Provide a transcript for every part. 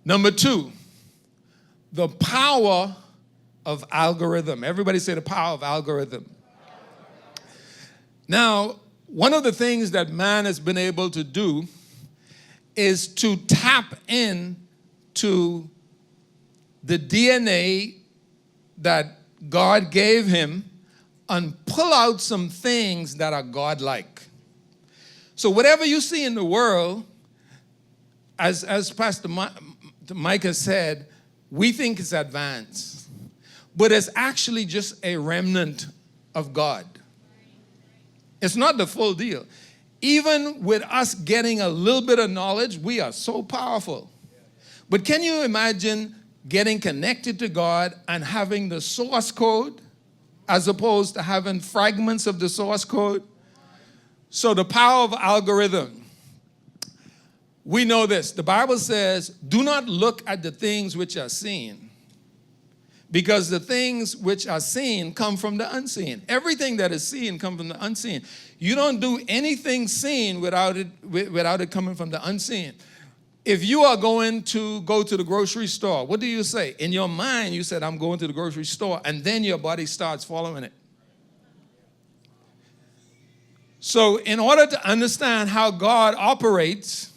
Number two, the power of algorithm. Everybody say the power of algorithm. Now, one of the things that man has been able to do is to tap in to the DNA that God gave him and pull out some things that are God-like. So whatever you see in the world, as Pastor Mike has said, we think it's advanced, but it's actually just a remnant of God. It's not the full deal. Even with us getting a little bit of knowledge, we are so powerful. But can you imagine getting connected to God and having the source code as opposed to having fragments of the source code? So the power of algorithm. We know this. The Bible says, do not look at the things which are seen, because the things which are seen come from the unseen. Everything that is seen comes from the unseen. You don't do anything seen without it coming from the unseen. If you are going to go to the grocery store, what do you say? In your mind, you said, I'm going to the grocery store, and then your body starts following it. So in order to understand how God operates,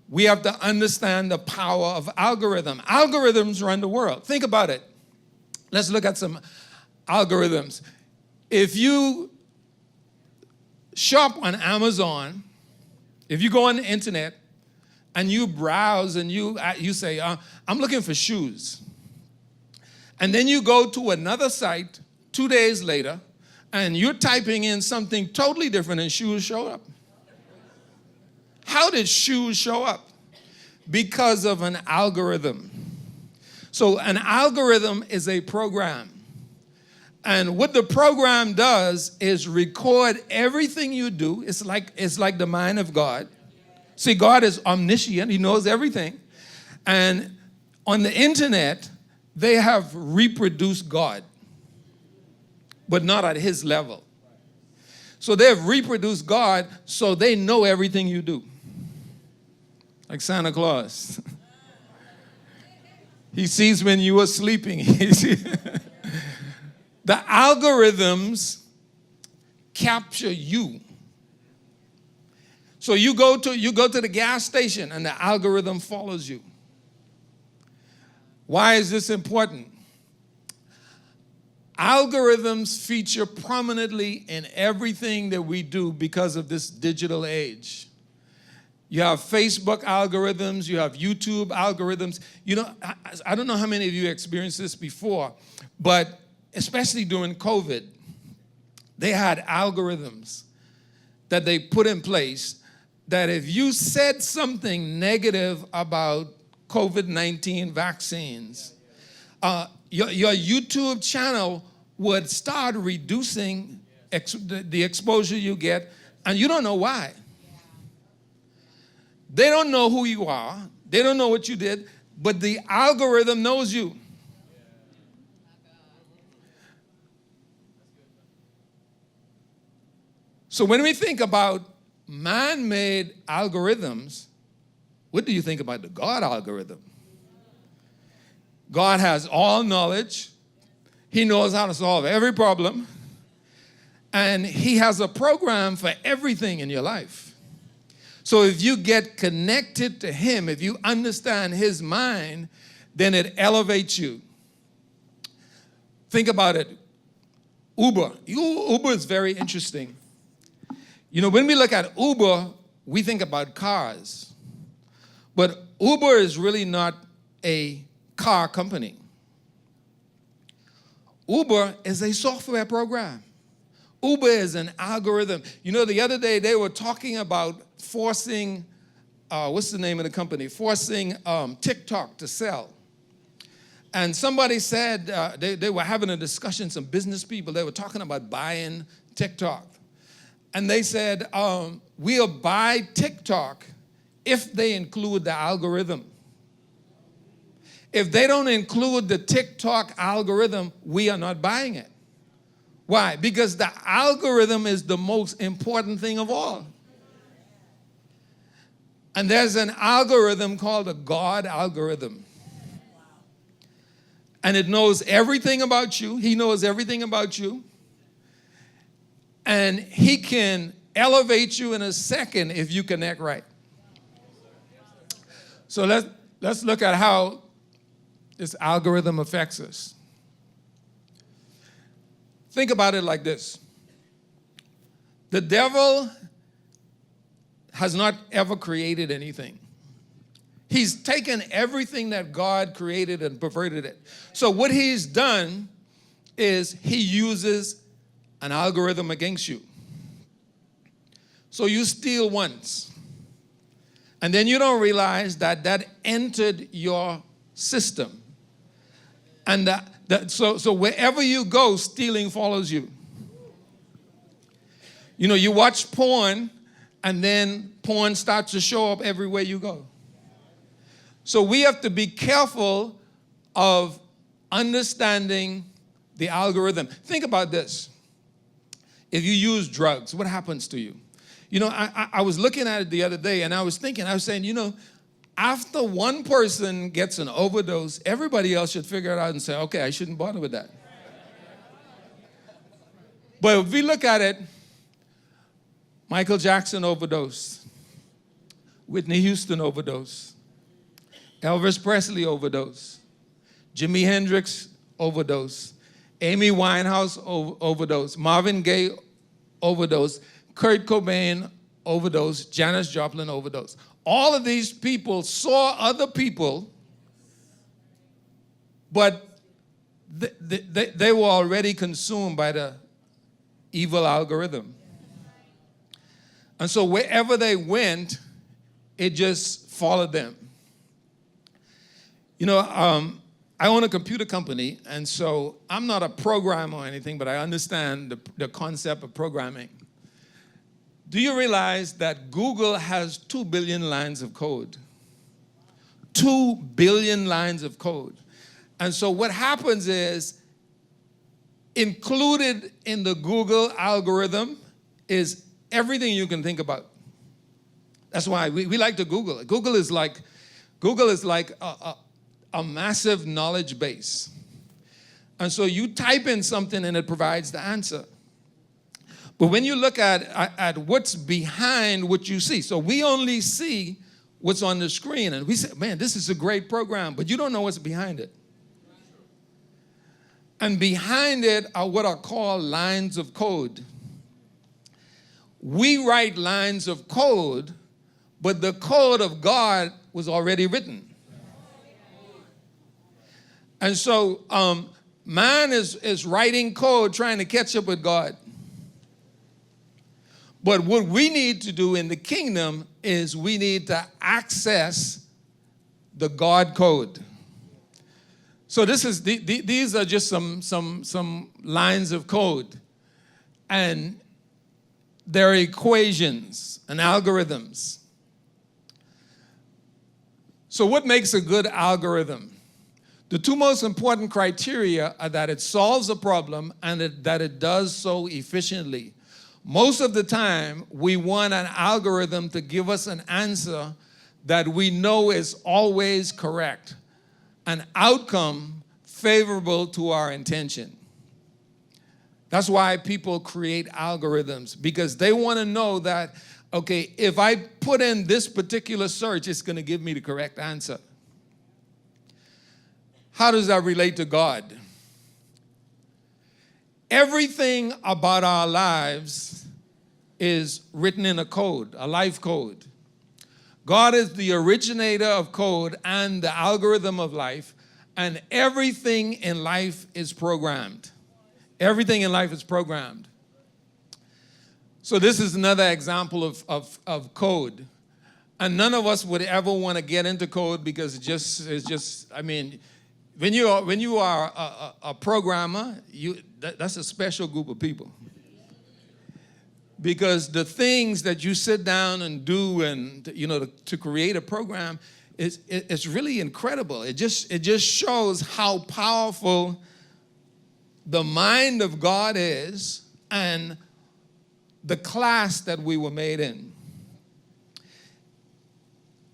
we have to understand the power of algorithm. Algorithms run the world. Think about it. Let's look at some algorithms. If you shop on Amazon, if you go on the internet and you browse and you say, I'm looking for shoes. And then you go to another site 2 days later and you're typing in something totally different and shoes show up. How did shoes show up? Because of an algorithm. So an algorithm is a program. And what the program does is record everything you do. It's like the mind of God. See, God is omniscient. He knows everything. And on the internet, they have reproduced God, but not at his level. So they've reproduced God, so they know everything you do. Like Santa Claus. He sees when you are sleeping. The algorithms capture you. So you go to the gas station and the algorithm follows you. Why is this important? Algorithms feature prominently in everything that we do because of this digital age. You have Facebook algorithms, you have YouTube algorithms. You know, I don't know how many of you experienced this before, but especially during COVID, they had algorithms that they put in place that if you said something negative about COVID-19 vaccines, your YouTube channel would start reducing the exposure you get, and you don't know why. They don't know who you are. They don't know what you did, but the algorithm knows you. So when we think about man-made algorithms, what do you think about the God algorithm? God has all knowledge. He knows how to solve every problem. And he has a program for everything in your life. So if you get connected to him, if you understand his mind, then it elevates you. Think about it. Uber. Uber is very interesting. You know, when we look at Uber, we think about cars. But Uber is really not a car company. Uber is a software program. Uber is an algorithm. You know, the other day they were talking about forcing, what's the name of the company? Forcing TikTok to sell. And somebody said, they were having a discussion, some business people, they were talking about buying TikTok. And they said, we'll buy TikTok if they include the algorithm. If they don't include the TikTok algorithm, we are not buying it. Why? Because the algorithm is the most important thing of all. And there's an algorithm called a God algorithm. And it knows everything about you. He knows everything about you. And he can elevate you in a second if you connect right. So let's look at how this algorithm affects us. Think about it like this. The devil has not ever created anything. He's taken everything that God created and perverted it. So what he's done is he uses an algorithm against you. So you steal once, and then you don't realize that that entered your system. And so wherever you go, stealing follows you. You know, you watch porn, and then porn starts to show up everywhere you go. So we have to be careful of understanding the algorithm. Think about this. If you use drugs, what happens to you? You know, I was looking at it the other day, and I was saying, you know, after one person gets an overdose, everybody else should figure it out and say, okay, I shouldn't bother with that. But if we look at it, Michael Jackson overdosed. Whitney Houston overdosed. Elvis Presley overdosed. Jimi Hendrix overdosed. Amy Winehouse overdosed. Marvin Gaye overdosed. Kurt Cobain overdosed. Janis Joplin overdosed. All of these people saw other people, but they were already consumed by the evil algorithm. And so wherever they went, it just followed them. You know, I own a computer company, and so I'm not a programmer or anything, but I understand the concept of programming. Do you realize that Google has 2 billion lines of code? 2 billion lines of code. And so what happens is, included in the Google algorithm is everything you can think about. That's why we like to Google it. Google is like a massive knowledge base. And so you type in something and it provides the answer. But when you look at what's behind what you see, so we only see what's on the screen, and we say, man, this is a great program, but you don't know what's behind it. And behind it are what are called lines of code. We write lines of code, but the code of God was already written. And so man is writing code trying to catch up with God. But what we need to do in the kingdom is we need to access the God code. So these are just some lines of code. And they're equations and algorithms. So what makes a good algorithm? The two most important criteria are that it solves a problem and that it does so efficiently. Most of the time, we want an algorithm to give us an answer that we know is always correct, an outcome favorable to our intention. That's why people create algorithms, because they want to know that, okay, if I put in this particular search, it's going to give me the correct answer. How does that relate to God? Everything about our lives is written in a code, a life code. God is the originator of code and the algorithm of life, and everything in life is programmed. Everything in life is programmed. So this is another example of code. And none of us would ever want to get into code because it's just, I mean, when you are a programmer, that's a special group of people. Because the things that you sit down and do, and you know, to create a program, it's really incredible. It just shows how powerful the mind of God is and the class that we were made in.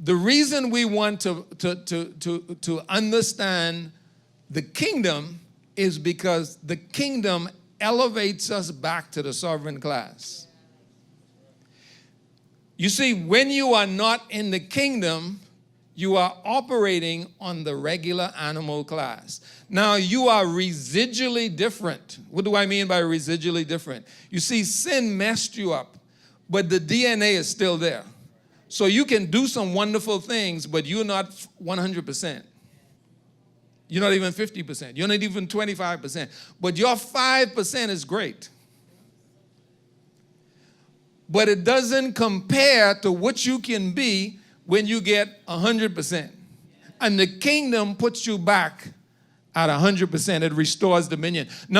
the reason we want to understand the kingdom is because the kingdom elevates us back to the sovereign class. You see, when you are not in the kingdom, you are operating on the regular animal class. Now, you are residually different. What do I mean by residually different? You see, sin messed you up, but the DNA is still there. So you can do some wonderful things, but you're not 100%. You're not even 50%. You're not even 25%. But your 5% is great. But it doesn't compare to what you can be when you get 100%. And the kingdom puts you back at 100%. It restores dominion. Now,